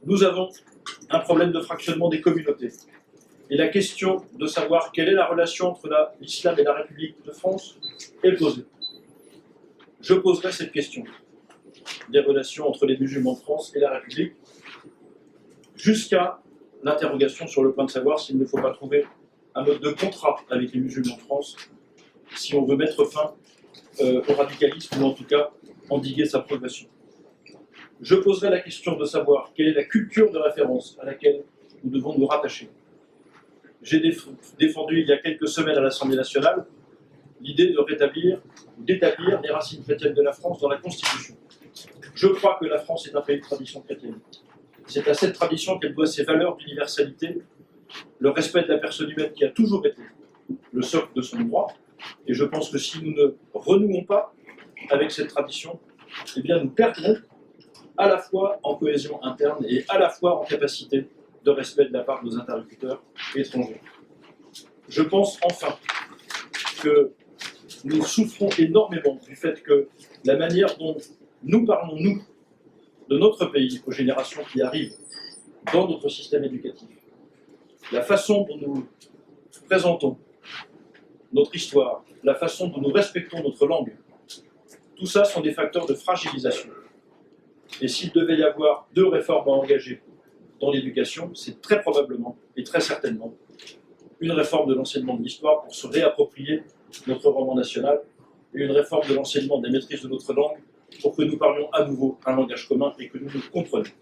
Nous avons un problème de fractionnement des communautés. Et la question de savoir quelle est la relation entre l'islam et la République de France est posée. Je poserai cette question des relations entre les musulmans de France et la République, jusqu'à l'interrogation sur le point de savoir s'il ne faut pas trouver un mode de contrat avec les musulmans de France, si on veut mettre fin au radicalisme, ou en tout cas endiguer sa progression. Je poserai la question de savoir quelle est la culture de référence à laquelle nous devons nous rattacher. J'ai défendu il y a quelques semaines à l'Assemblée nationale l'idée de rétablir ou d'établir les racines chrétiennes de la France dans la Constitution. Je crois que la France est un pays de tradition chrétienne. C'est à cette tradition qu'elle doit ses valeurs d'universalité, le respect de la personne humaine qui a toujours été le socle de son droit. Et je pense que si nous ne renouons pas avec cette tradition, eh bien nous perdrons à la fois en cohésion interne et à la fois en capacité de respect de la part de nos interlocuteurs étrangers. Je pense enfin que nous souffrons énormément du fait que la manière dont nous parlons, nous, de notre pays aux générations qui arrivent dans notre système éducatif, la façon dont nous présentons notre histoire, la façon dont nous respectons notre langue, tout ça sont des facteurs de fragilisation. Et s'il devait y avoir 2 réformes à engager dans l'éducation, c'est très probablement et très certainement une réforme de l'enseignement de l'histoire pour se réapproprier notre roman national et une réforme de l'enseignement des maîtrises de notre langue pour que nous parlions à nouveau un langage commun et que nous nous comprenions.